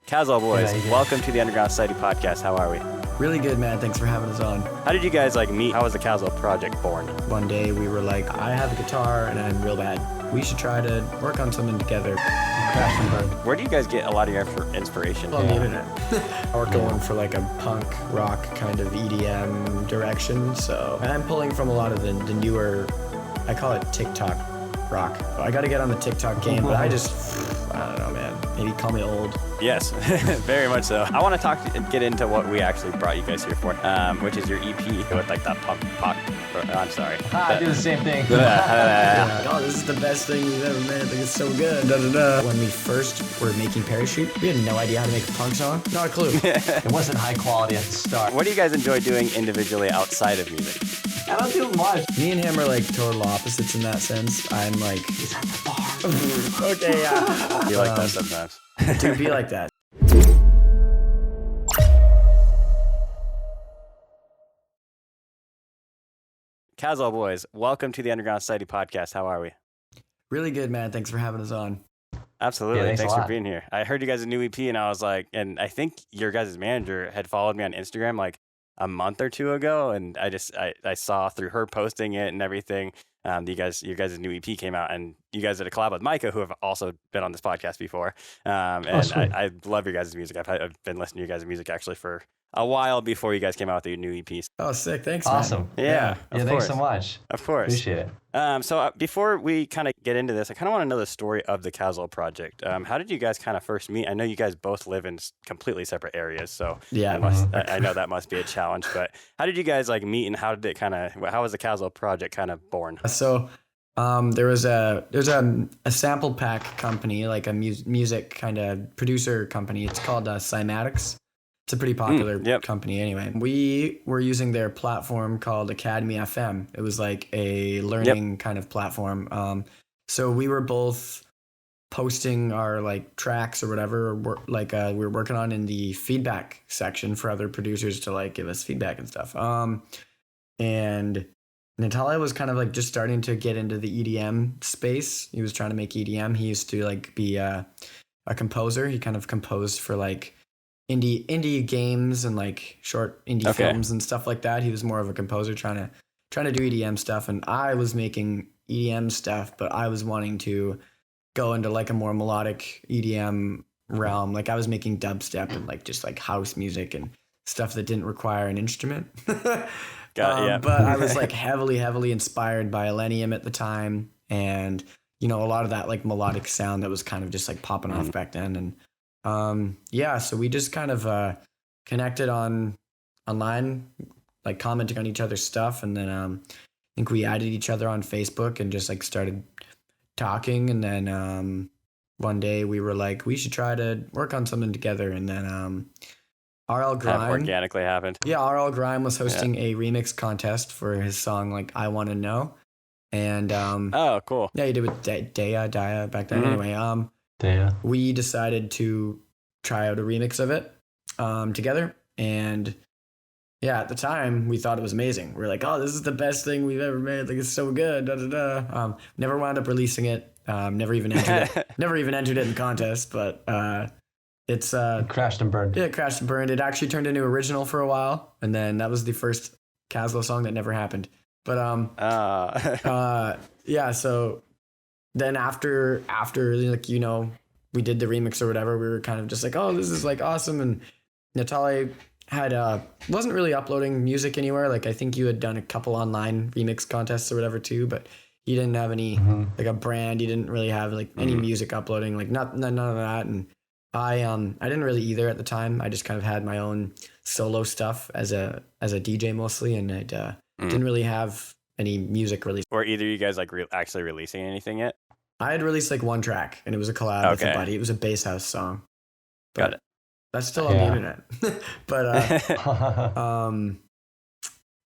Caslow boys, Yeah, welcome to the Underground Society podcast. How are we? Really good, man. Thanks for having us on. How did you guys meet? How was the Caslow project born? One day we were like, I have a guitar and I'm real bad. We should try to work on something together. Crash and burn. Where do you guys get a lot of your inspiration? On the internet. We're going for like a punk rock kind of EDM direction. So, and I'm pulling from a lot of the newer, I call it TikTok rock. I got to get on the TikTok game, but I don't know, man. Maybe call me old. Yes, very much so. I want to get into what we actually brought you guys here for, which is your EP with like that punk pop. I'm sorry. I do the same thing. Oh, this is the best thing we've ever made. I think it's so good. When we first were making Parachute, we had no idea how to make a punk song. Not a clue. It wasn't high quality at the start. What do you guys enjoy doing individually outside of music? I don't do much. Me and him are like total opposites in that sense. I'm like, He's at the bar. okay, yeah. You like that sometimes. Dude, be like that. Caslow boys, welcome to the Underground Society podcast. How are we? Really good, man. Thanks for having us on. Absolutely. Yeah, thanks a for lot. being here. I heard you guys a new EP and I was like, and I think your guys' manager had followed me on Instagram like a month or two ago. And I saw through her posting it and everything. Your guys' new EP came out and you guys did a collab with Micah, who have also been on this podcast before. I love your guys' music. I've been listening to your guys' music actually for a while before you guys came out with your new EPs. Oh, sick. Thanks, Awesome. man. Yeah, Thanks so much. Of course. Appreciate it. So before we kind of get into this, I kind of want to know the story of the Caslow project. How did you guys kind of first meet? I know you guys both live in completely separate areas, so Yeah. I know that must be a challenge. But how did you guys meet, and how was the Caslow project kind of born? So, there's a sample pack company, like a music kind of producer company. It's called Cymatics. It's a pretty popular company anyway. We were using their platform called Academy FM. It was like a learning kind of platform. So we were both posting our like tracks or whatever, we were working on in the feedback section for other producers to like give us feedback and stuff. And Natalia was kind of like just starting to get into the EDM space. He was trying to make EDM. He used to like be a composer. He kind of composed for like indie games and like short indie films and stuff like that. He was more of a composer trying to do EDM stuff, and I was making EDM stuff, but I was wanting to go into like a more melodic EDM realm. Like I was making dubstep and like just like house music and stuff that didn't require an instrument. But I was like heavily inspired by Elenium at the time, and a lot of that like melodic sound that was kind of just like popping off back then. And so we just kind of connected online, like commenting on each other's stuff, and then I think we added each other on Facebook and just like started talking, and then one day we were like, we should try to work on something together, and then RL Grime That organically happened. Yeah, RL Grime was hosting a remix contest for his song like I Want to Know, and oh, cool. Yeah, he did with Daya back then. Anyway, we decided to try out a remix of it together, and yeah, at the time we thought it was amazing. We were like, oh, this is the best thing we've ever made. Like, it's so good. Never wound up releasing it. Never even entered it. Never even entered it in contest, but it's It crashed and burned. Yeah, it crashed and burned. It actually turned into original for a while, and then that was the first Caslow song that never happened. But yeah, so then after like we did the remix or whatever, we were kind of just like, oh, this is like awesome. And Natalia had wasn't really uploading music anywhere. Like I think you had done a couple online remix contests or whatever too, but he didn't have any like a brand. He didn't really have like any music uploading, like none of that. And I didn't really either at the time. I just kind of had my own solo stuff as a DJ mostly, and I didn't really have any music release. Or either you guys like actually releasing anything yet? I had released like one track, and it was a collab with a buddy. It was a bass house song. But Got it. That's still on the internet. But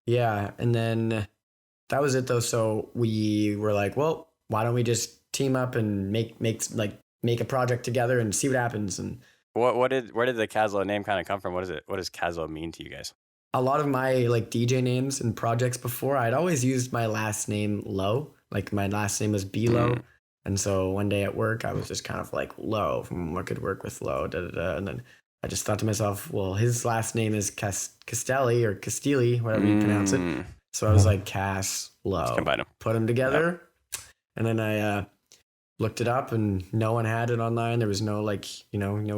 yeah, and then that was it though. So we were like, well, why don't we just team up and make a project together and see what happens? And where did the Caslow name kind of come from? What does Caslow mean to you guys? A lot of my like DJ names and projects before, I'd always used my last name Low. Like my last name was Below. And so one day at work, I was just kind of like low from what could work with low, and then I just thought to myself, well, his last name is Castelli or Castilli, whatever you pronounce it. So I was like, Caslow. Combine them. Put them together. Yep. And then I looked it up and no one had it online. There was no no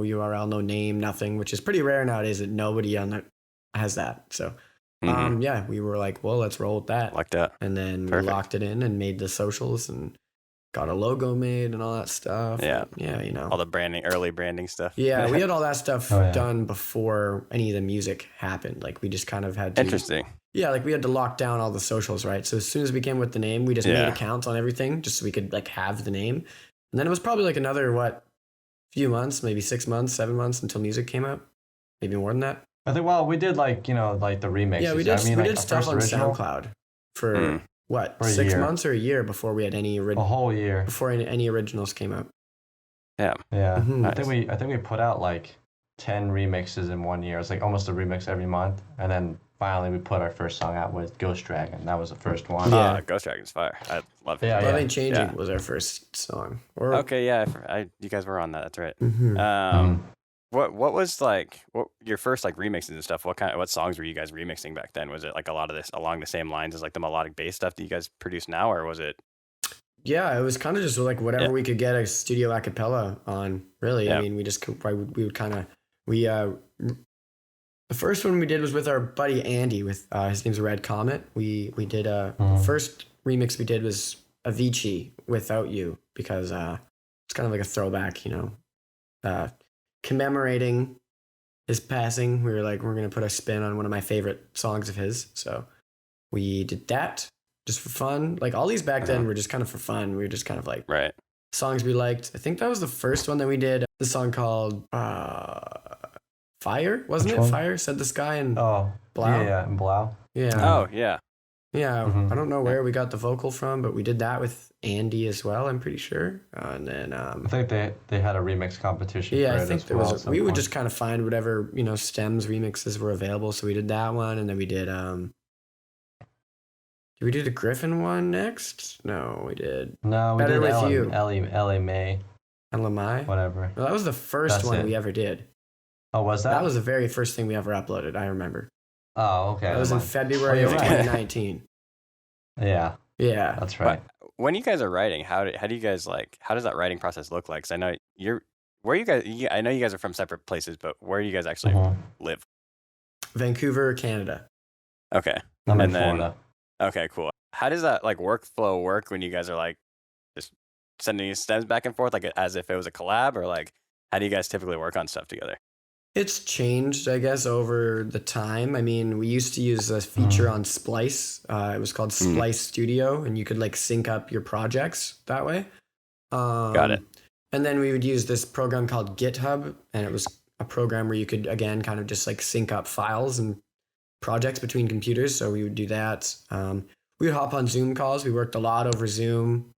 URL, no name, nothing, which is pretty rare nowadays that nobody on that has that. So yeah, we were like, well, let's roll with that. Like that. And then we locked it in and made the socials and got a logo made and all that stuff. Yeah. And, all the early branding stuff. Yeah, we had all that stuff done before any of the music happened. Like we just kind of had to. Interesting. Yeah, like we had to lock down all the socials, right? So as soon as we came with the name, we just made accounts on everything just so we could like have the name. And then it was probably like another, few months, maybe 6 months, 7 months until music came out. Maybe more than that. I think, we did like the remixes. Yeah, we did, we did stuff on SoundCloud for for 6 months or a year before we had any a whole year before any originals came out. Yeah. Mm-hmm. Nice. I think we put out like 10 remixes in 1 year. It's like almost a remix every month, and then finally we put our first song out with Ghost Dragon. That was the first one. Yeah, Ghost Dragon's fire. I love it. Yeah, Love Ain't Changing was our first song. Okay, you guys were on that. That's right. Mm-hmm. What was your first remixes and stuff? What songs were you guys remixing back then? Was it like a lot of this along the same lines as like the melodic bass stuff that you guys produce now, or was it? Yeah, it was kind of just like whatever we could get a studio a cappella on. Really, I mean, we would kind of the first one we did was with our buddy Andy. With his name's Red Comet. We did first remix we did was Avicii Without You because it's kind of like a throwback, commemorating his passing. We were like, we're going to put a spin on one of my favorite songs of his. So we did that just for fun. Like all these back then were just kind of for fun. We were just kind of like songs we liked. I think that was the first one that we did. The song called Fire, wasn't it? Fire, Said the Sky, and Blau. Yeah, and Blau. Yeah. Oh, yeah. Yeah, I don't know where we got the vocal from, but we did that with Andy as well, I'm pretty sure. And then I think they had a remix competition. Yeah, for I think there was. We would just kind of find whatever stems remixes were available. So we did that one, and then we did. Did we do the Griffin one next? No, we did. No, we Better did With You. Ellie Mae. LMI. Whatever. Well, that was the first one we ever did. Oh, was that? That was the very first thing we ever uploaded. I remember. Oh, okay. That was in February of 2019. Yeah. Yeah. That's right. But when you guys are writing, how do you guys how does that writing process look like? Because I know I know you guys are from separate places, but where do you guys actually live? Vancouver, Canada. Okay. I'm in Florida. Okay, cool. How does that workflow work when you guys are just sending stems back and forth as if it was a collab, or how do you guys typically work on stuff together? It's changed, I guess, over the time. I mean, we used to use a feature on Splice. It was called Splice Studio, and you could sync up your projects that way. Got it. And then we would use this program called GitHub, and it was a program where you could, again, kind of just sync up files and projects between computers. So we would do that. We would hop on Zoom calls. We worked a lot over Zoom.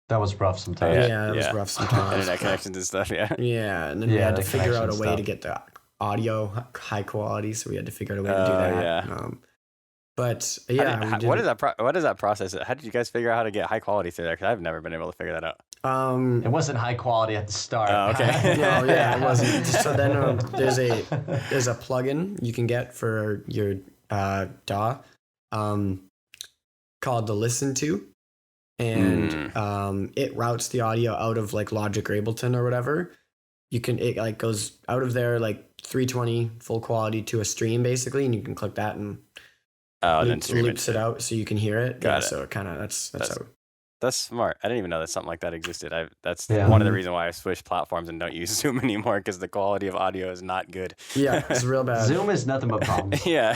That was rough sometimes. Yeah, that was rough sometimes. Internet connections and stuff, yeah. Yeah, and then we had to figure out a way to get the audio high quality, so we had to figure out a way to do that. Yeah. But yeah, what is that process? How did you guys figure out how to get high quality through there? Because I've never been able to figure that out. It wasn't high quality at the start. Oh, okay. No, yeah, it wasn't. So then there's a plugin you can get for your DAW called the Listen To. And it routes the audio out of Logic or Ableton or whatever. It goes out of there 320 full quality to a stream basically, and you can click that and loops it out so you can hear it. Got it. So kind of that's how. That's smart. I didn't even know that something like that existed. That's one of the reasons why I switched platforms and don't use Zoom anymore, because the quality of audio is not good. Yeah, it's real bad. Zoom is nothing but problems. Yeah.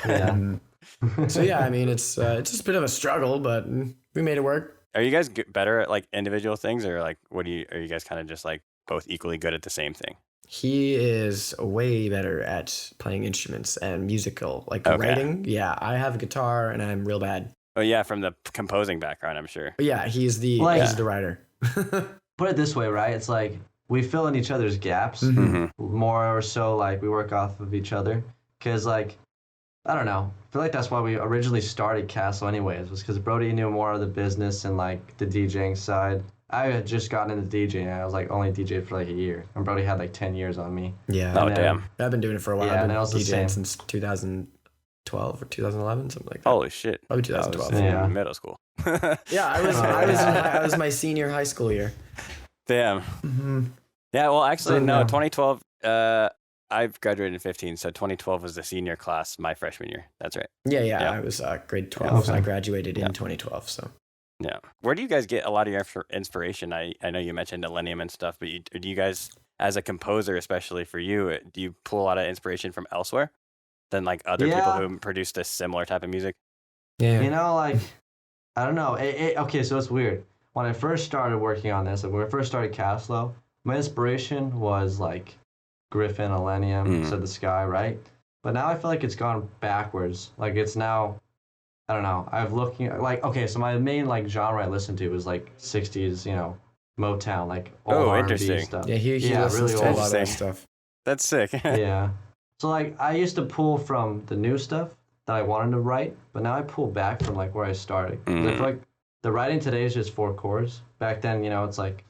So yeah, I mean it's just a bit of a struggle, but we made it work. Are you guys better at individual things, or are you guys kind of just both equally good at the same thing? He is way better at playing instruments and musical, writing. Yeah, I have a guitar and I'm real bad. Oh yeah, from the composing background, I'm sure. But yeah, he's the writer. Put it this way, right? It's we fill in each other's gaps more or so. We work off of each other, because I don't know. I feel like that's why we originally started Castle anyways, was because Brody knew more of the business and like the DJing side. I had just gotten into DJing. I was like only DJed for like a year, and Brody had like 10 years on me. Yeah. Oh, And damn. I've been doing it for a while. Yeah, I've and been it was the DJing same. since 2012 or 2011, something like that. Holy shit. Probably I was 2012. in Yeah. middle school. Yeah, I was my senior high school year. Damn. Mm-hmm. Yeah, well, actually, So, no, yeah. 2012, I've graduated in 15, so 2012 was the senior class my freshman year. That's right. Yeah. Yeah. I was grade 12, so I Okay. graduated Yeah. in 2012. So Yeah. Where do you guys get a lot of your inspiration? I know you mentioned Millennium and stuff, but do you guys, as a composer, especially for you, do you pull a lot of inspiration from elsewhere than like other people Yeah. who produced a similar type of music? yeah, You know, like, I don't know. Okay, so it's weird. When I first started working on this, like when I first started Caslow, my inspiration was like Griffin, Millennium, Said the Sky, right? But now I feel like it's gone backwards. Like it's now, I don't know. I've looking like okay, so my main like genre I listened to was like 60s, Motown, like old R&B interesting. stuff. yeah. He Yeah, listens really to a old. lot of that Interesting. stuff. That's sick. Yeah. So like I used to pull from the new stuff that I wanted to write, but now I pull back from like where I started. 'Cause I feel like the writing today is just 4 chords. Back then, it's like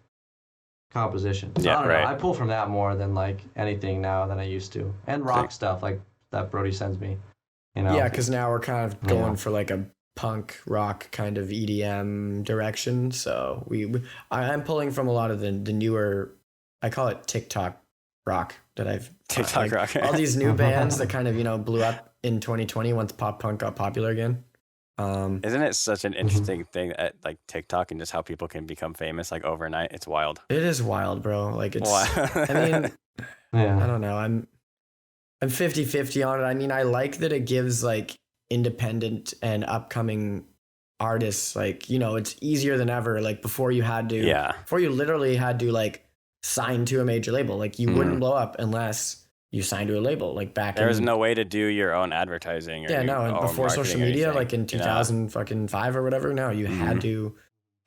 composition. So Yeah, I don't right. know. I pull from that more than like anything now than I used to. And rock Sick. stuff like that Brody sends me. Yeah, because now we're kind of Yeah. going for like a punk rock kind of EDM direction. So I'm pulling from a lot of the newer, I call it TikTok rock that I've TikTok rock. all these new bands that kind of blew up in 2020 once pop punk got popular again. Isn't it such an interesting thing at like TikTok and just how people can become famous like overnight? It's wild. It is wild, bro. Like it's. Wow. I mean, I Yeah. don't know. I'm 50-50 on it. I mean, I like that it gives like independent and upcoming artists like, it's easier than ever. Like before you literally had to like sign to a major label. Like you wouldn't blow up unless you signed to a label. Like back There was in, no way to do your own advertising. Or and or before social marketing or media, anything, like in 2005 or whatever, no, you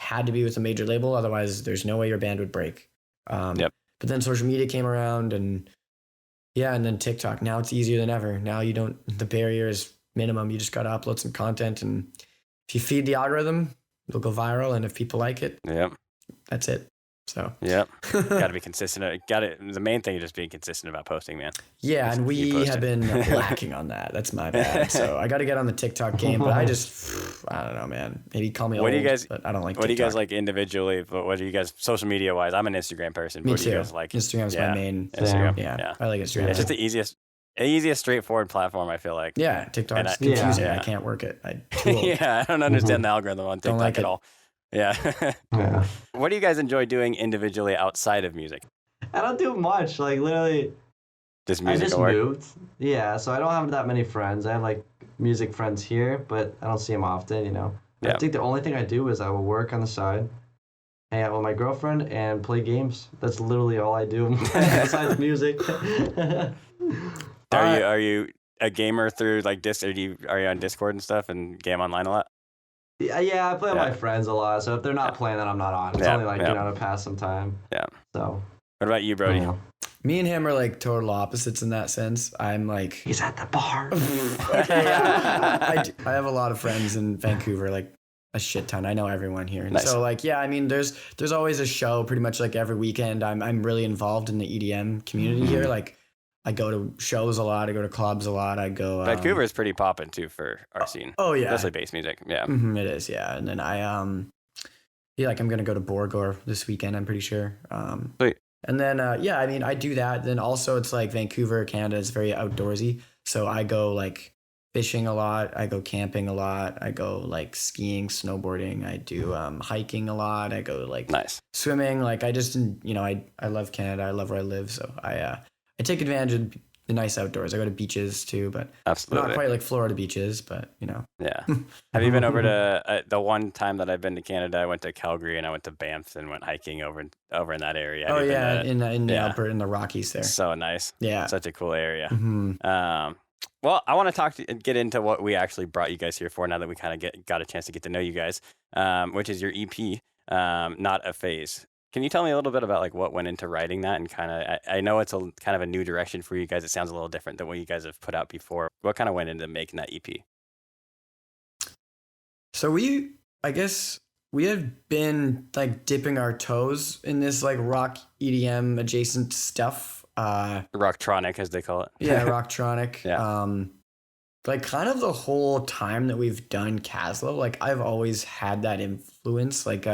had to be with a major label. Otherwise there's no way your band would break. Yep. But then social media came around and then TikTok. Now it's easier than ever. Now the barrier is minimum. You just got to upload some content, and if you feed the algorithm, it'll go viral. And if people like it, Yep. that's it. So Yep. Got to be consistent. The main thing is just being consistent about posting, man. yeah, and Keep we posting. have been lacking on that. That's my bad. So I got to get on the TikTok game, but I don't know, man. Maybe call me What do old, you guys- but I don't like What do TikTok. you guys like individually? But what do you guys social media wise? I'm an Instagram person. Me What do too. you guys like? Instagram's my main. Instagram. Yeah, I like Instagram. It's just the easiest straighthtforward platform. I feel like. Yeah, TikTok's And confusing. yeah. I can't work it. Too old. Yeah, I don't understand the algorithm on Don't TikTok like at it. all. Yeah. Yeah. What do you guys enjoy doing individually outside of music? I don't do much. Like literally Just I music just or work? moved. Yeah, so I don't have that many friends. I have like music friends here, but I don't see them often, Yeah. I think the only thing I do is I will work on the side, hang out with my girlfriend, and play games. That's literally all I do besides music. Are you a gamer through like are you on Discord and stuff and game online a lot? Yeah, I play with Yeah. my friends a lot, so if they're not playing, then I'm not on. It's Yeah, only like, yeah. to pass some time. Yeah. So. What about you, Brody? Yeah. Me and him are like total opposites in that sense. I'm like, He's at the bar. I have a lot of friends in Vancouver, like a shit ton. I know everyone here. And Nice. so like, yeah, I mean, there's always a show pretty much like every weekend. I'm really involved in the EDM community here. Like I go to shows a lot. I go to clubs a lot. I go. Vancouver is pretty poppin' too for our scene. Oh yeah. Especially bass music. Yeah. It is. Yeah. And then I'm going to go to Borgore this weekend. I'm pretty sure. Sweet. And then, I mean, I do that. Then also it's like Vancouver, Canada is very outdoorsy. So I go like fishing a lot. I go camping a lot. I go like skiing, snowboarding. I do hiking a lot. I go like Nice. swimming. Like I just, I love Canada. I love where I live. So I take advantage of the nice outdoors. I go to beaches too, but Absolutely. not quite like Florida beaches, but Yeah. Have you been over to the one time that I've been to Canada? I went to Calgary and I went to Banff and went hiking over in that area. Have Oh you been yeah, to- in yeah. Alberta, in the Rockies there. So nice. Yeah. Such a cool area. Mhm. Well, I want to get into what we actually brought you guys here for now that we kind of got a chance to get to know you guys, which is your EP, Not a Phase. Can you tell me a little bit about like what went into writing that and kind of, I know it's a kind of a new direction for you guys. It sounds a little different than what you guys have put out before. What kind of went into making that EP? So I guess we have been like dipping our toes in this like rock EDM adjacent stuff. Rocktronic, as they call it. Yeah, rocktronic. Yeah. Like kind of the whole time that we've done Caslow, like I've always had that influence. Like,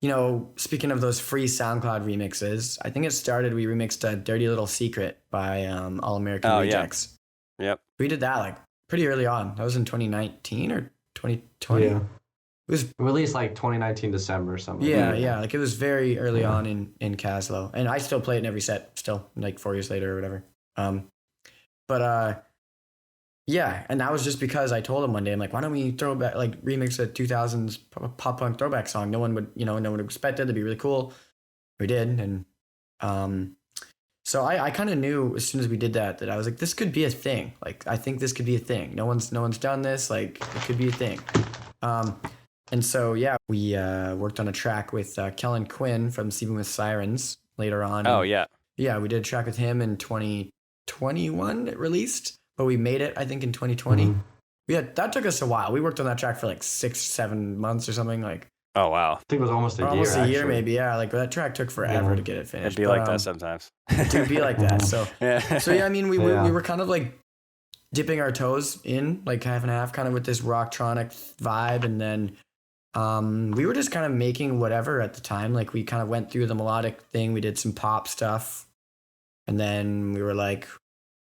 you know, speaking of those free SoundCloud remixes, I think we remixed a Dirty Little Secret by All American Rejects. Yeah. Yep. We did that like pretty early on. That was in 2019 or 2020. Yeah. It was released like 2019 December or something. Yeah. Like it was very early on in Caslow. And I still play it in every set still, like 4 years later or whatever. Yeah, and that was just because I told him one day, I'm like, why don't we throw back, like, remix a 2000s pop punk throwback song? No one would expect it. It'd be really cool. We did, and so I kind of knew as soon as we did that I was like, this could be a thing. Like, I think this could be a thing. No one's done this. Like, it could be a thing. And so yeah, we worked on a track with Kellen Quinn from Sleeping with Sirens later on. Oh yeah, we did a track with him in 2021. It released. But we made it, I think, in 2020. Mm-hmm. Yeah, that took us a while. We worked on that track for like 6-7 months or something. Like, oh wow, I think it was almost a year. Almost a year, maybe. Yeah, like that track took forever to get it finished. It'd be like that sometimes. It'd be like that. So yeah. I mean, we were kind of like dipping our toes in, like half and half, kind of with this rocktronic vibe, and then we were just kind of making whatever at the time. Like we kind of went through the melodic thing. We did some pop stuff, and then we were like,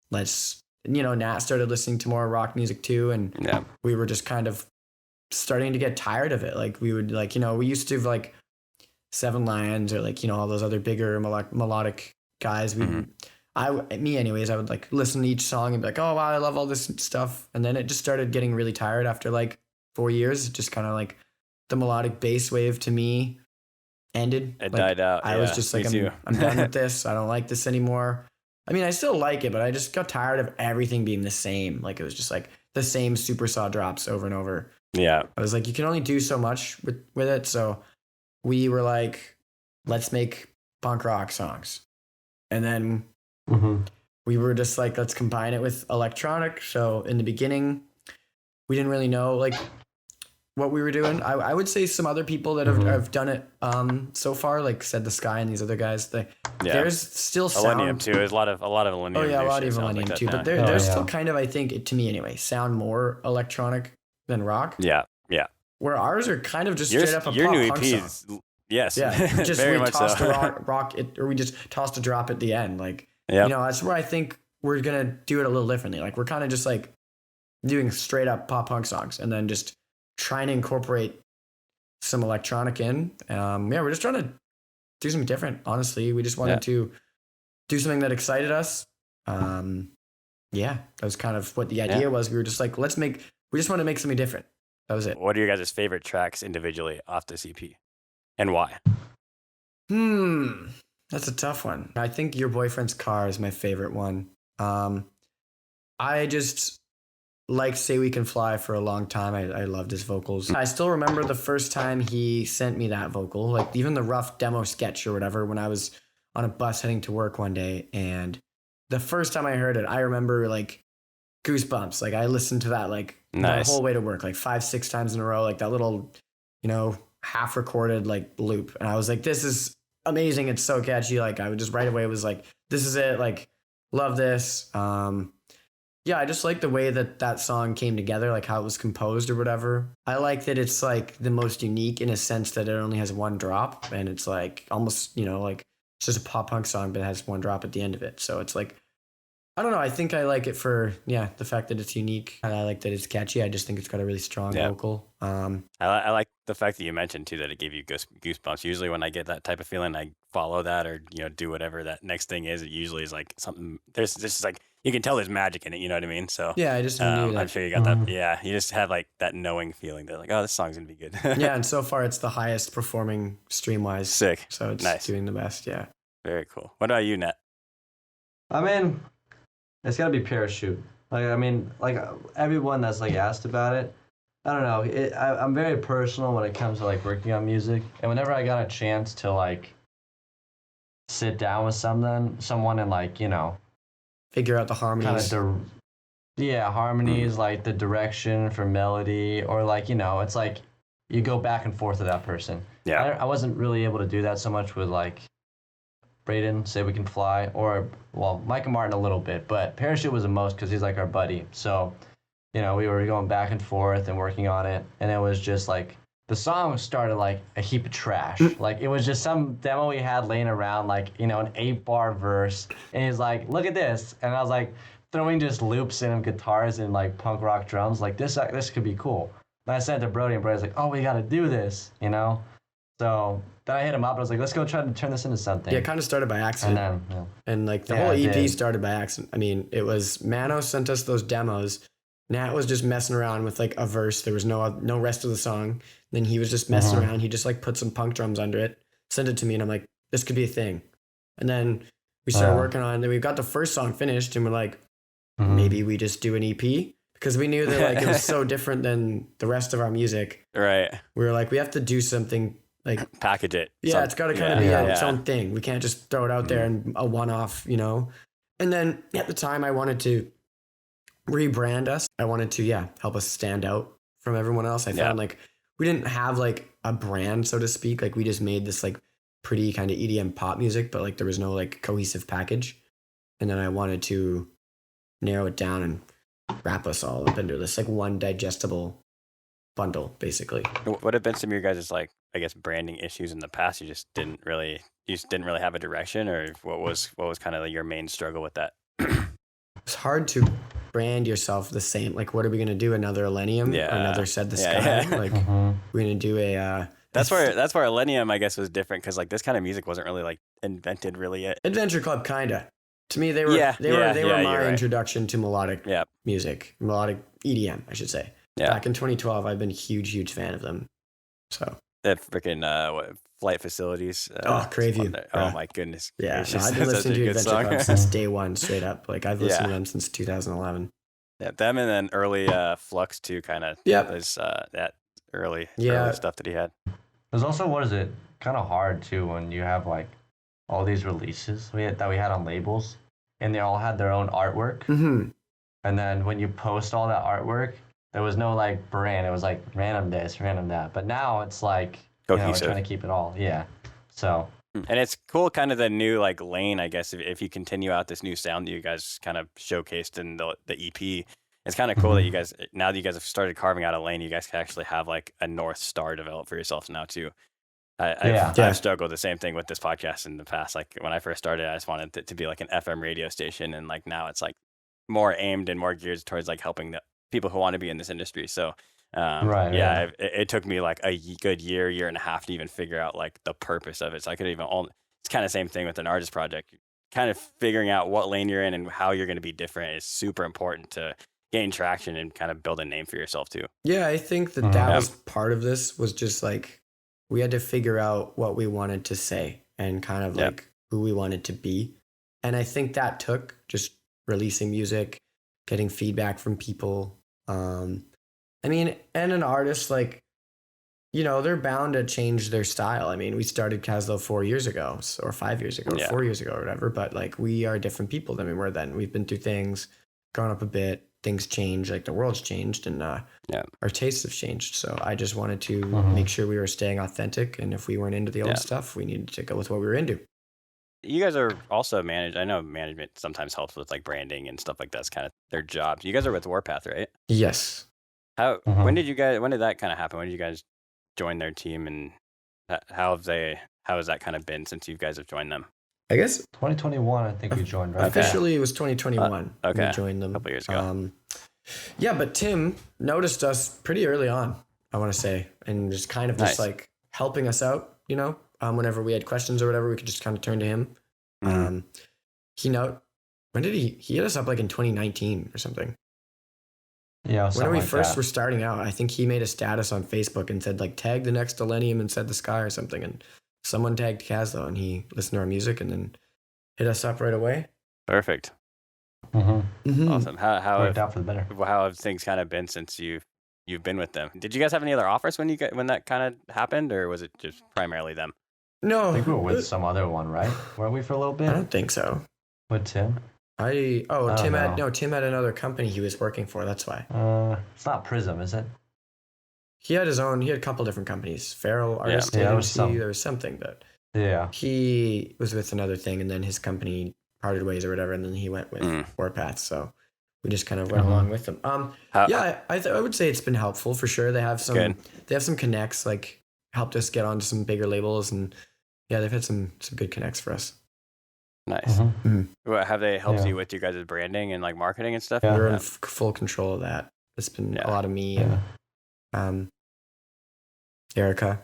let's. Nat started listening to more rock music too, and we were just kind of starting to get tired of it. Like we would we used to have like Seven Lions or like all those other bigger melodic guys. I would like listen to each song and be like, oh wow, I love all this stuff, and then it just started getting really tired after like 4 years. It just kind of like the melodic bass wave to me ended. It died out. I was just like, I'm done with this. I don't like this anymore. I mean, I still like it, but I just got tired of everything being the same. Like, it was just like the same super saw drops over and over. Yeah. I was like, you can only do so much with it. So we were like, let's make punk rock songs. And then we were just like, let's combine it with electronic. So in the beginning, we didn't really know like what we were doing. I would say some other people that have done it so far, like Said the Sky and these other guys, there's still sound. Millennium too. There's a lot of Millennium. Oh yeah, a lot of Millennium too. But there's still kind of, I think, to me anyway, sound more electronic than rock. Yeah. Where ours are kind of just straight up a your pop new punk EP song. Yes. Yeah. Just very we much tossed so. a rock or we just tossed a drop at the end. Like that's where I think we're gonna do it a little differently. Like we're kind of just like doing straight up pop punk songs and then just trying to incorporate some electronic in. We're just trying to do something different. Honestly, we just wanted to do something that excited us. That was kind of what the idea was. We were just like, we just want to make something different. That was it. What are your guys' favorite tracks individually off this EP, and why? That's a tough one. I think Your Boyfriend's Car is my favorite one. I just liked Say We Can Fly for a long time. I loved his vocals. I still remember the first time he sent me that vocal, like even the rough demo sketch or whatever, when I was on a bus heading to work one day. And the first time I heard it, I remember like goosebumps. Like I listened to that like the whole way to work, like 5-6 times in a row, like that little, half recorded like loop. And I was like, this is amazing. It's so catchy. Like I would just right away was like, this is it. Like love this. I just like the way that song came together, like how it was composed or whatever. I like that it's like the most unique in a sense that it only has one drop, and it's like almost, like it's just a pop punk song, but it has one drop at the end of it. So it's like, I don't know. I think I like it for, the fact that it's unique. I like that it's catchy. I just think it's got a really strong vocal. I like the fact that you mentioned too that it gave you goosebumps. Usually when I get that type of feeling, I follow that or do whatever that next thing is. It usually is like something. There's just like you can tell there's magic in it. You know what I mean? So yeah, I just knew that. I'm sure you got that. Yeah, you just have like that knowing feeling that like, oh, this song's gonna be good. Yeah, and so far it's the highest performing stream wise. Sick. So it's doing the best. Yeah. Very cool. What about you, Nat? I mean, it's gotta be Parachute. Like everyone that's like asked about it, I don't know. I'm very personal when it comes to like working on music, and whenever I got a chance to like sit down with someone and like Figure out the kind harmonies. of yeah, harmonies, like the direction for melody, or like it's like you go back and forth with that person. Yeah. I wasn't really able to do that so much with like Braden, Say We Can Fly, or well, Mike and Martin a little bit, but Parachute was the most because he's like our buddy. So we were going back and forth and working on it, and it was just like the song started like a heap of trash. Like it was just some demo we had laying around, like an 8-bar verse, and he's like, "Look at this," and I was like throwing just loops in of guitars and like punk rock drums, like this could be cool. And I sent it to Brody, and Brody's like, "Oh, we got to do this." So then I hit him up. I was like, "Let's go try to turn this into something." Yeah, it kind of started by accident. And then, and like the whole EP started by accident. I mean, it was Mano sent us those demos. Nat was just messing around with like a verse. There was no rest of the song. Then he was just messing around. He just like put some punk drums under it, sent it to me, and I'm like, this could be a thing. And then we started working on it. Then we got the first song finished, and we're like, maybe we just do an EP, because we knew that like it was so different than the rest of our music. Right. We were like, we have to do something like package it. Yeah, it's got to kind of be its own thing. We can't just throw it out there and a one-off, And then at the time, I wanted to rebrand us. I wanted to, help us stand out from everyone else. I found like we didn't have like a brand, so to speak. Like we just made this like pretty kind of EDM pop music, but like there was no like cohesive package. And then I wanted to narrow it down and wrap us all up into this like one digestible bundle, basically. What have been some of your guys' like, I guess, branding issues in the past? You just didn't really have a direction, or what was kind of like your main struggle with that? It's hard to brand yourself the same. Like, what are we going to do? Another Millennium? Yeah. Another Said the Sky? Like, we're going to do a... That's where Millennium, I guess, was different, because like this kind of music wasn't really like invented really yet. Adventure Club, kind of. To me, they were my introduction to melodic music. Melodic EDM, I should say. Yeah. Back in 2012, I've been a huge fan of them. So... That freaking Flight Facilities. Crave You. Oh my goodness. Yeah, I've been listening to Adventure Club since day one, straight up. Like I've listened to them since 2011. Yeah, them and then early Flux too, kind of. Was that early stuff that he had. There's also, what is it? Kind of hard too when you have like all these releases that we had on labels, and they all had their own artwork. Mm-hmm. And then when you post all that artwork, there was no like brand. It was like random this, random that. But now it's like we're trying to keep it all. Yeah. So. And it's cool, kind of the new like lane, I guess. If you continue out this new sound that you guys kind of showcased in the EP, it's kind of cool that you guys, now that you guys have started carving out a lane, you guys can actually have like a North Star developed for yourselves now too. I've struggled the same thing with this podcast in the past. Like when I first started, I just wanted it to be like an FM radio station, and like now it's like more aimed and more geared towards like helping the people who want to be in this industry. So it took me like a good year and a half to even figure out like the purpose of it. So I could even it's kind of same thing with an artist project. Kind of figuring out what lane you're in and how you're going to be different is super important to gain traction and kind of build a name for yourself too. Yeah, I think that was part of this, was just like we had to figure out what we wanted to say and kind of like who we wanted to be. And I think that took just releasing music, getting feedback from people. I mean, and an artist, like, they're bound to change their style. I mean, we started Caslow 4 years ago or 5 years ago or 4 years ago or whatever, but like we are different people than we were then. We've been through things, grown up a bit, things change, like the world's changed, and our tastes have changed. So I just wanted to make sure we were staying authentic. And if we weren't into the old stuff, we needed to go with what we were into. You guys are also managed. I know management sometimes helps with like branding and stuff like that's kind of their job. You guys are with Warpath, right? Yes. When did that kind of happen? When did you guys join their team, and how has that kind of been since you guys have joined them? I guess 2021, I think we joined, right? Officially, it was 2021. Okay. We joined them a couple years ago. But Tim noticed us pretty early on, I want to say, and just kind of just like helping us out, whenever we had questions or whatever, we could just kind of turn to him. When did he hit us up, like in 2019 or something? Yeah, when we first were starting out, I think he made a status on Facebook and said like tag the next Millennium and Said the Sky or something, and someone tagged Caslow, and he listened to our music and then hit us up right away. Perfect. Mm-hmm. Awesome. How worked out for the better. How have things kind of been since you you've been with them. Did you guys have any other offers when that kind of happened, or was it just primarily them? No, I think we were with some other one, right? Weren't we for a little bit? I don't think so. With Tim? Tim had another company he was working for. That's why. It's not Prism, is it? He had a couple different companies. Feral Artist Agency. There was something, but he was with another thing, and then his company parted ways or whatever, and then he went with Warpath. So we just kind of went along with them. I would say it's been helpful for sure. They have some connects, like helped us get onto some bigger labels, and they've had some good connects for us. Nice. Well, have they helped you with you guys' branding and like marketing and stuff? We're in full control of that. It's been a lot of me and Erica.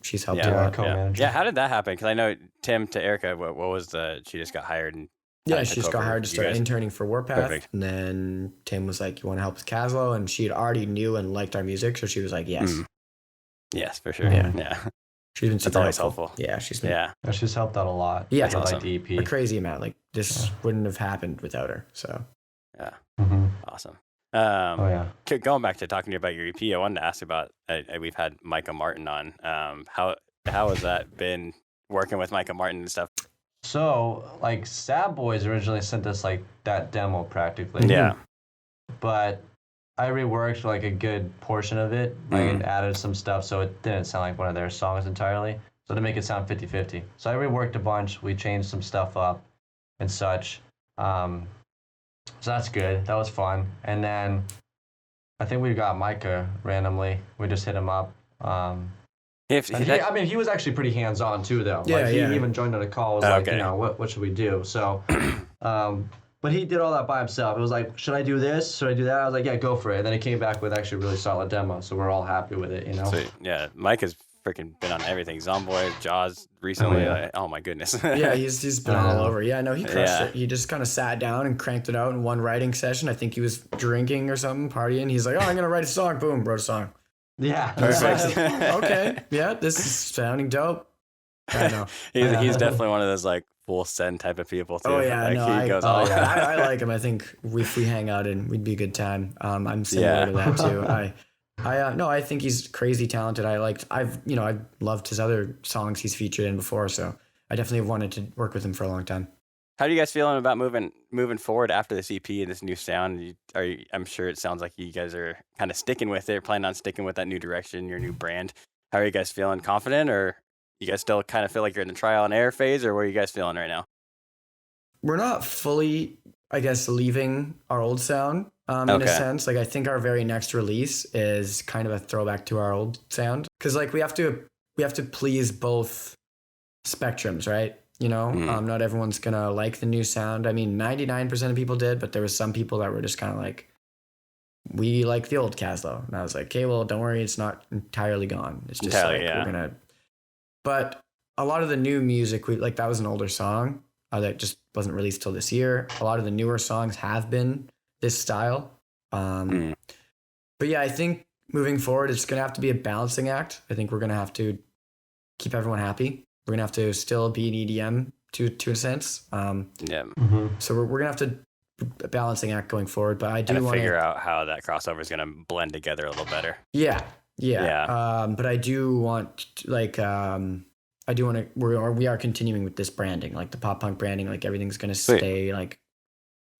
She's helped a lot. Yeah, how did that happen? Because I know Tim to Erica, what was she just got hired and she just got hired to start interning for Warpath. Perfect. And then Tim was like, "You want to help with Caslow?" And she already knew and liked our music, so she was like, "Yes." Yes, for sure. Yeah. She's been super helpful. Yeah, she's helped out a lot. Yeah, awesome. Like the EP. A crazy amount. Like this wouldn't have happened without her. So awesome. Going back to talking to you about your EP, I wanted to ask about. We've had Micah Martin on. How has that been working with Micah Martin and stuff? So like Sad Boys originally sent us like that demo practically. Yeah. But I reworked like a good portion of it, and added some stuff so it didn't sound like one of their songs entirely. So to make it sound 50-50. So I reworked a bunch. We changed some stuff up and such. So that's good. That was fun. And then I think we got Micah randomly. We just hit him up. He was actually pretty hands-on too, though. He even joined on a call. Was what should we do? So, but he did all that by himself. It was like, should I do this? Should I do that? I was like, yeah, go for it. And then he came back with actually a really solid demo. So we're all happy with it, Sweet. Yeah, Mike has freaking been on everything. Zomboy, Jaws recently. Oh my goodness. He's been all over. Yeah, no, he crushed it. He just kind of sat down and cranked it out in one writing session. I think he was drinking or something, partying. He's like, I'm gonna write a song. Boom, wrote a song. Yeah. Perfect. Okay. Yeah, this is sounding dope. I know. He's definitely one of those like full send type of people too. Oh yeah, he goes I like him. I think if we hang out and we'd be a good time. I'm similar to that too. I think he's crazy talented. I've loved his other songs he's featured in before, so I definitely have wanted to work with him for a long time. How are you guys feeling about moving forward after this EP and this new sound? I'm sure it sounds like you guys are kind of sticking with it, planning on sticking with that new direction, your new brand. How are you guys feeling? Confident, or you guys still kind of feel like you're in the trial and error phase, or what are you guys feeling right now? We're not fully, I guess, leaving our old sound in a sense. Like I think our very next release is kind of a throwback to our old sound, because like we have to please both spectrums, right? Not everyone's gonna like the new sound. I mean, 99% of people did, but there was some people that were just kind of like, we like the old Caslow. And I was like, okay, well, don't worry, it's not entirely gone. It's just we're gonna. But a lot of the new music, that was an older song that just wasn't released till this year. A lot of the newer songs have been this style. But yeah, I think moving forward, it's gonna have to be a balancing act. I think we're gonna have to keep everyone happy. We're gonna have to still be an EDM to a sense. So we're gonna have to balancing act going forward. But I do want to figure out how that crossover is gonna blend together a little better. Yeah. But I do want we are continuing with this branding, like the pop punk branding. Like everything's gonna stay like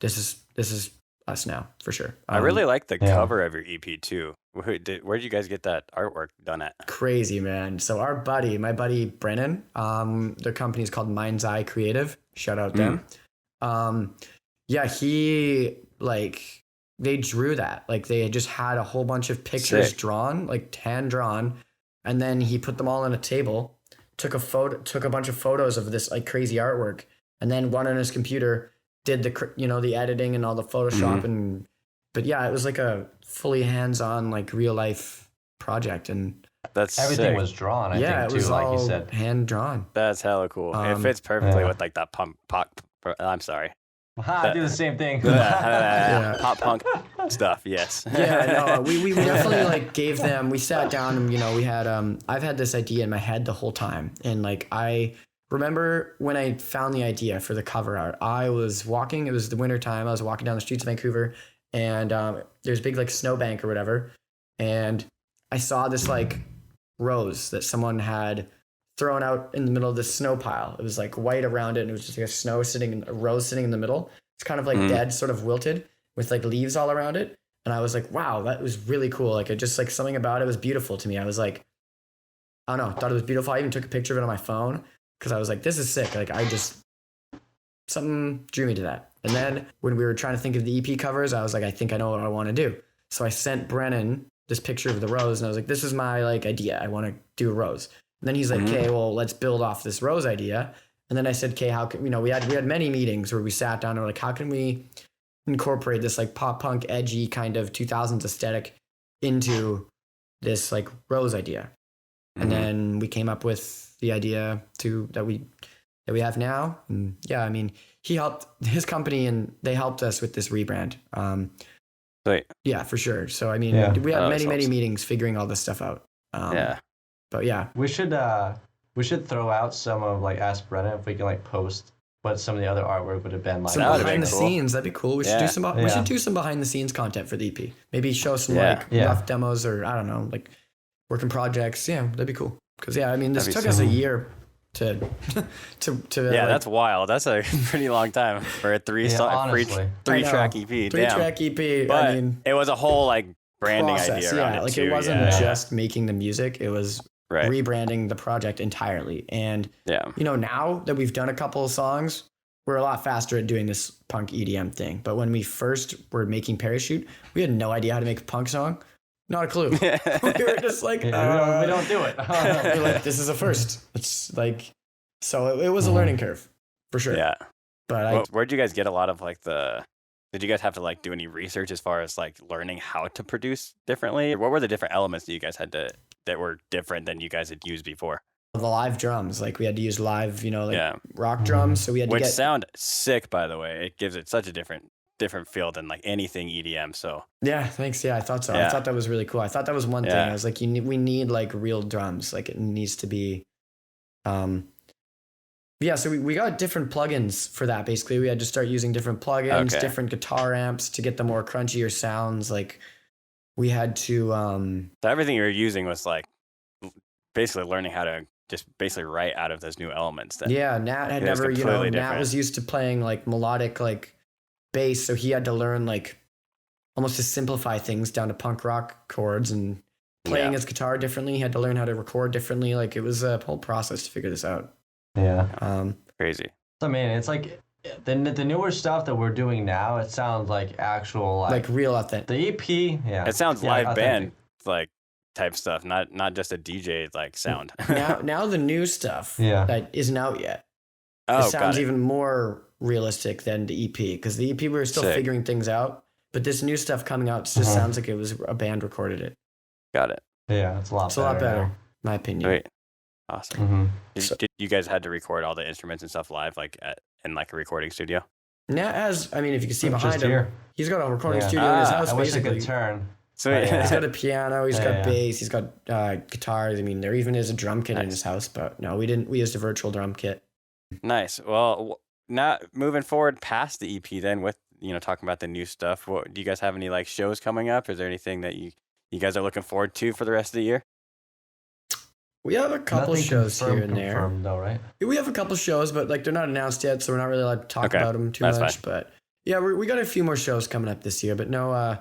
this is us now for sure. I really like the cover of your EP too. Where did you guys get that artwork done at? Crazy, man. So my buddy Brennan, their company is called Mind's Eye Creative. Shout out them. He they drew that. Like they just had a whole bunch of pictures drawn, like hand drawn, and then he put them all on a table, took a bunch of photos of this like crazy artwork, and then one on his computer did the editing and all the Photoshop but yeah, it was like a fully hands-on, like real life project, and that's everything was drawn. I think it was too, all like you said, hand drawn. That's hella cool. It fits perfectly with like that pop. I'm sorry. I do the same thing. Pop punk stuff. Yes. Yeah. No, we definitely like gave them. We sat down and we had I've had this idea in my head the whole time, and like I remember when I found the idea for the cover art. I was walking. It was the winter time. I was walking down the streets of Vancouver. And there's a big like snowbank or whatever. and I saw this like rose that someone had thrown out in the middle of the snow pile. It was like white around it, and it was just like a rose sitting in the middle. It's kind of like dead, sort of wilted, with like leaves all around it. And I was like, wow, that was really cool. Like it just like something about it was beautiful to me. I was like, I don't know, thought it was beautiful. I even took a picture of it on my phone because I was like, this is sick. Like something drew me to that. And then when we were trying to think of the EP covers, I was like, I think I know what I want to do. So I sent Brennan this picture of the rose, and I was like, this is my like idea. I want to do a rose. And then he's like, okay, well, let's build off this rose idea. And then I said, okay, how can, we had many meetings where we sat down and we're like, how can we incorporate this like pop punk edgy kind of 2000s aesthetic into this like rose idea? And then we came up with the idea that we have now. And yeah, I mean, he helped his company and they helped us with this rebrand. Right. Yeah, for sure. So, I mean, we had many meetings figuring all this stuff out. But yeah, we should throw out some of like ask Brennan if we can like post what some of the other artwork would have been like. Some behind the scenes, that'd be cool. We should do some. We should do some behind the scenes content for the EP. Maybe show some rough demos, or I don't know, like working projects. Yeah, that'd be cool. Because I mean, this took us a year to that's wild. That's a pretty long time for a three-track EP. Three-track EP. But I mean, it was a whole like branding idea around it like too. It wasn't just making the music. It was rebranding the project entirely. And now that we've done a couple of songs, we're a lot faster at doing this punk EDM thing. But when we first were making Parachute, we had no idea how to make a punk song. Not a clue. We were just like, we don't do it. We're like, this is a first. It's like, so it was a learning curve for sure. Yeah. But where'd you guys get a lot of like did you guys have to like do any research as far as like learning how to produce differently? What were the different elements that you guys had that were different than you guys had used before? The live drums, like we had to use live, rock drums. So we had to sound sick, by the way. It gives it such a different feel than like anything EDM. So yeah, thanks. Yeah, I thought so. I thought that was really cool. I thought that was one thing. I was like, we need like real drums. Like it needs to be, so we got different plugins for that. Basically, we had to start using different plugins, different guitar amps to get the more crunchier sounds. Like we had to. So everything you were using was like basically learning how to just basically write out of those new elements. Nat had never, Nat was used to playing like melodic like bass, so he had to learn like almost to simplify things down to punk rock chords, and playing his guitar differently. He had to learn how to record differently. Like it was a whole process to figure this out. Yeah. Crazy. I mean, it's like the newer stuff that we're doing now, it sounds like actual like real authentic. The EP, it sounds live band like type stuff, not just a DJ like sound. now the new stuff that isn't out yet. It sounds even more realistic than the EP, because the EP we were still figuring things out, but this new stuff coming out just sounds like it was a band recorded it. Got it. Yeah, it's a lot better, in my opinion. Great. Awesome. Did you guys had to record all the instruments and stuff live, like in like a recording studio? Yeah, if you can see behind him, he's got a recording studio in his house. I wish basically. I could turn. So he's got a piano, he's got bass, he's got guitars. I mean, there even is a drum kit in his house, but no, we didn't. We used a virtual drum kit. Nice. Well, not moving forward past the EP, then with talking about the new stuff. Do you guys have any like shows coming up? Is there anything that you guys are looking forward to for the rest of the year? We have a couple shows here and there. Though, right? We have a couple shows, but like they're not announced yet, so we're not really allowed to talk about them too much. Fine. But yeah, we got a few more shows coming up this year, but no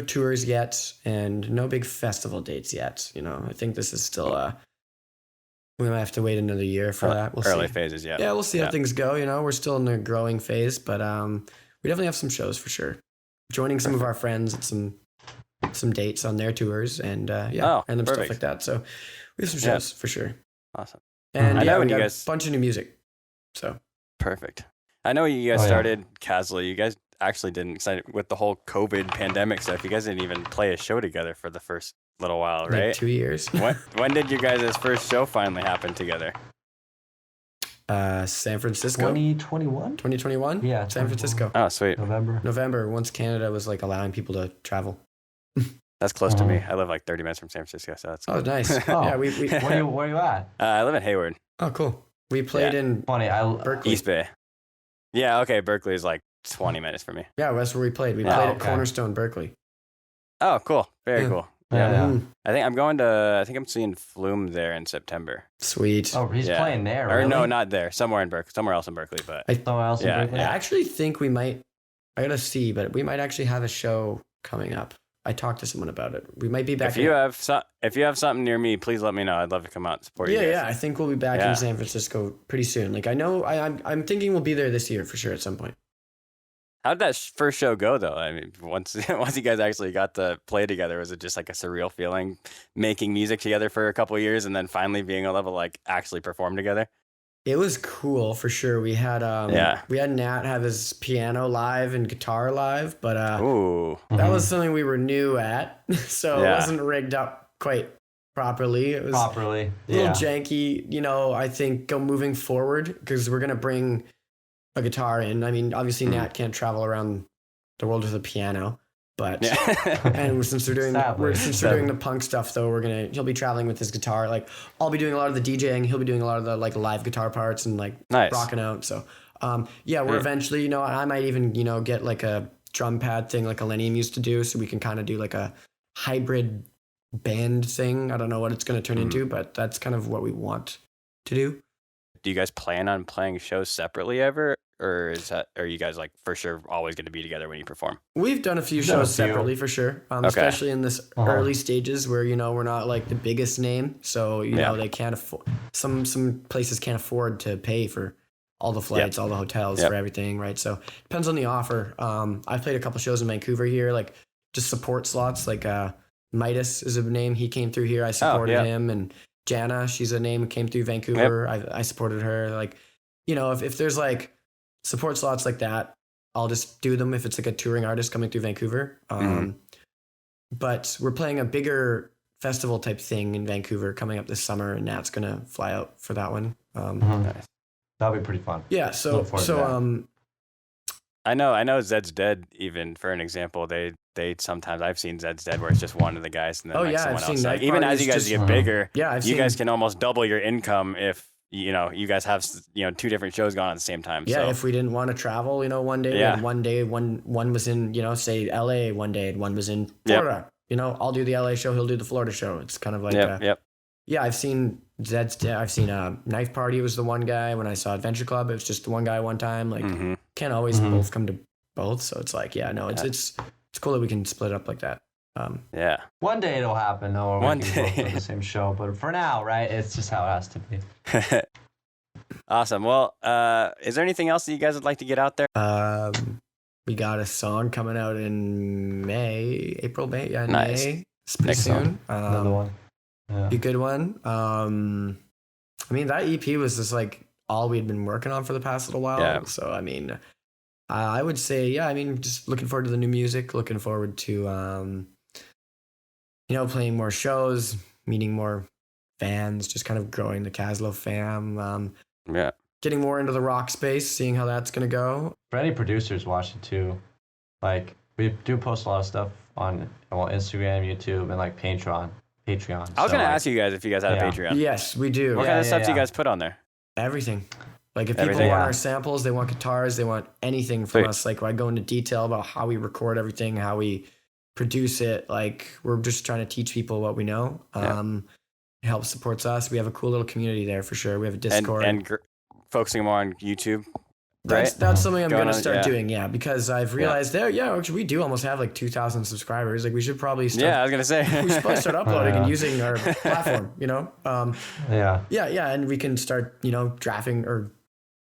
tours yet, and no big festival dates yet. I think this is still we might have to wait another year for that. We'll early see. Phases, yeah. Yeah, we'll see how things go. We're still in the growing phase, but we definitely have some shows for sure. Joining some of our friends at some dates on their tours, and random stuff like that. So we have some shows for sure. Awesome. And I know we got a bunch of new music. So perfect. I know you guys started Caslow. You guys actually didn't, with the whole COVID pandemic stuff, you guys didn't even play a show together for the first little while, right? Like 2 years. When did you guys' first show finally happen together? San Francisco. 2021? 2021? Yeah. San Francisco. Oh, sweet. November, once Canada was like allowing people to travel. That's close to me. I live like 30 minutes from San Francisco, so that's cool. Nice. Yeah, we where are you at? I live in Hayward. Oh, cool. We played in Berkeley. East Bay. Yeah, okay. Berkeley is like 20 minutes from me. Yeah, that's where we played. We played at Cornerstone, Berkeley. Oh, cool. Very cool. Yeah. I think I'm seeing Flume there in September. Sweet. Oh, he's playing there, really? Or no, not there. Somewhere else in Berkeley, but somewhere else in Berkeley. I actually think we might. I gotta see, but we might actually have a show coming up. I talked to someone about it. We might be back. If you have something near me, please let me know. I'd love to come out and support you guys. Yeah. I think we'll be back in San Francisco pretty soon. Like I know, I'm thinking we'll be there this year for sure at some point. How did that first show go, though? I mean, once you guys actually got to play together, was it just like a surreal feeling, making music together for a couple of years and then finally being able to like actually perform together? It was cool for sure. We had Nat have his piano live and guitar live, but that was something we were new at, so it wasn't rigged up quite properly. It was a little janky, I think moving forward, because we're gonna bring a guitar in. I mean, obviously Nat can't travel around the world with a piano, but and since we're doing the punk stuff though, he'll be traveling with his guitar. Like I'll be doing a lot of the DJing, he'll be doing a lot of the like live guitar parts and like rocking out. So we're eventually, I might even, get like a drum pad thing like Elenium used to do, so we can kind of do like a hybrid band thing. I don't know what it's going to turn into, but that's kind of what we want to do. Do you guys plan on playing shows separately ever? Or are you guys like for sure always going to be together when you perform? We've done a few shows separately for sure, especially in this early stages where we're not like the biggest name, so they can't afford. Some places can't afford to pay for all the flights, all the hotels, for everything, right? So depends on the offer. I've played a couple shows in Vancouver here, like just support slots. Like Midas is a name. He came through here. I supported him, and Jana, she's a name, came through Vancouver. I supported her. Like, if there's like support slots like that, I'll just do them if it's like a touring artist coming through Vancouver. But we're playing a bigger festival type thing in Vancouver coming up this summer, and Nat's gonna fly out for that one. Nice. That'll be pretty fun. Yeah. So I know Zed's Dead, even for an example, they sometimes I've seen Zed's Dead where it's just one of the guys and then someone else. Like, even as you guys get bigger, you guys can almost double your income if you guys have two different shows going on at the same time. Yeah, so. if we didn't want to travel, one day, one was in say LA one day, and one was in Florida. I'll do the LA show, he'll do the Florida show. It's kind of like yeah, I've seen Zed's Dead. I've seen Knife Party was the one guy. When I saw Adventure Club, it was just the one guy one time. Like can't always both come to both, so it's like it's cool that we can split up like that. One day it'll happen. No, one day both do the same show, but for now, right? It's just how it has to be. Awesome. Well, is there anything else that you guys would like to get out there? We got a song coming out in April, May. Yeah, nice. May. It's pretty soon. Another one. Be a good one. I mean, that EP was just like all we'd been working on for the past little while. Yeah. So, I mean, I would say, just looking forward to the new music, looking forward to, playing more shows, meeting more fans, just kind of growing the Caslow fam. Getting more into the rock space, seeing how that's going to go. For any producers watching too, like we do post a lot of stuff on Instagram, YouTube, and like Patreon. I was going to ask you guys if you guys had a Patreon. Yes, we do. What kind of stuff do you guys put on there? Everything. Like if people want our samples, they want guitars, they want anything from us. Like I go into detail about how we record everything, how we produce it. Like we're just trying to teach people what we know. It helps supports us. We have a cool little community there for sure. We have a Discord. And focusing more on YouTube. That's something I'm going to start doing, because I've realized actually we do almost have like 2,000 subscribers. Like we should probably start. Yeah, I was going to say. We should probably start uploading and using our platform, and we can start, drafting or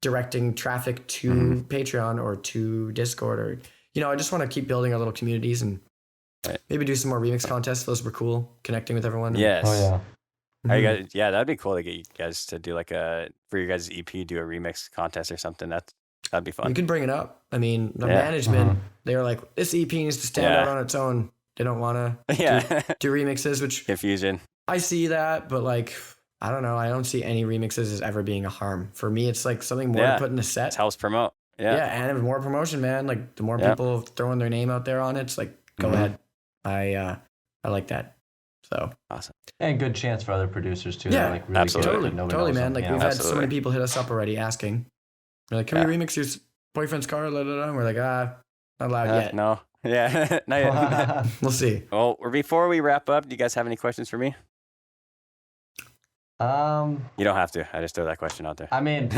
directing traffic to Patreon or to Discord or, I just want to keep building our little communities and maybe do some more remix contests. Those were cool, connecting with everyone. Yes. Oh, yeah. Are you guys, that'd be cool to get you guys to do like for your guys' EP, do a remix contest or something. That'd be fun. You could bring it up. I mean, the management, they were like, this EP needs to stand out on its own. They don't want to do remixes, which confusion. I see that, but like, I don't know. I don't see any remixes as ever being a harm. For me, it's like something more to put in a set. It helps promote. Yeah, and more promotion, man. Like the more people throwing their name out there on it, it's like, go ahead. I like that. So awesome. And good chance for other producers too. Yeah, like really absolutely. Totally, man. Like we've had so many people hit us up already asking. They're like, can we remix your boyfriend's car? And we're like, not allowed yet. No. Yeah, not yet. We'll see. Well, before we wrap up, do you guys have any questions for me? You don't have to. I just throw that question out there. I mean,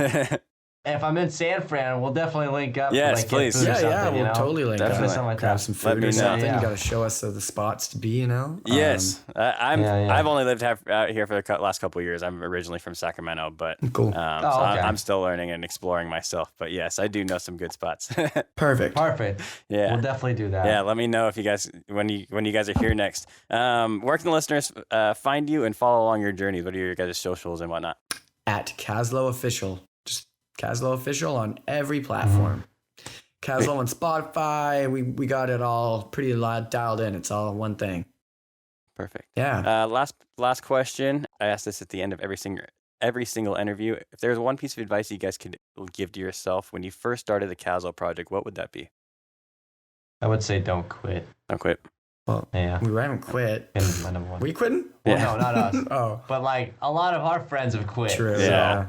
if I'm in San Fran, we'll definitely link up. Yes, like, please. We'll totally link Definitely. up. Grab some Let food me or know. something. Yeah. You got to show us the spots to be, you know? Yes, Yeah. I've only lived out here for the last couple of years. I'm originally from Sacramento, but Cool. so okay. I'm still learning and exploring myself. But yes, I do know some good spots. Perfect. Yeah, We'll definitely do that. yeah. Let me know if you guys when you guys are here next. Where can the listeners find you and follow along your journey? What are your guys' socials and whatnot? At Caslow Official. Just Caslow Official on every platform. Caslow on Spotify. We got it all pretty dialed in. It's all one thing. Perfect. Yeah. Last question. I ask this at the end of every single interview. If there was one piece of advice you guys could give to yourself when you first started the Caslow project, what would that be? I would say don't quit. Don't quit. Well, Yeah. we haven't quit. And my number one. Were you quitting? Well, Yeah. no, not us. Oh, But like a lot of our friends have quit. true. Yeah.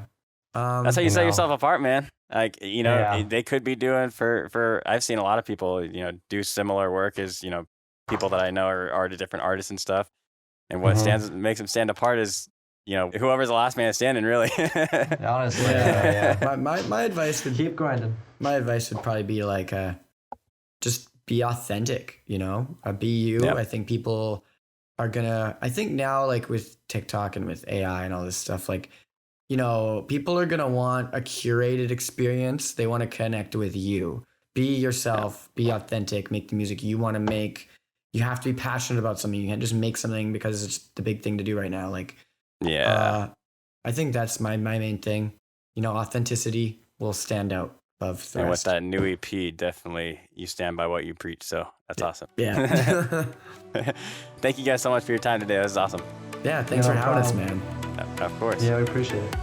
That's how you You set know. yourself apart, man. Like, Yeah. they could be doing for I've seen a lot of people, do similar work as, people that I know are different artists and stuff. And what makes them stand apart is, whoever's the last man standing, really. Honestly, Yeah. yeah. My advice would Keep grinding. my advice would probably be like just be authentic, be you. Yep. I think people are gonna I think now, like with TikTok and with AI and all this stuff, like, people are gonna want a curated experience. They want to connect with you. Be yourself, be authentic, make the music you want to make. You have to be passionate about something. You can't just make something because it's the big thing to do right now. Like, Yeah. I think that's my main thing. Authenticity will stand out above the And with rest. that new EP, definitely you stand by what you preach. So that's awesome. Yeah. Thank you guys so much for your time today. That was awesome. Yeah, thanks No for having us, problem. man. Of course. Yeah, we appreciate it.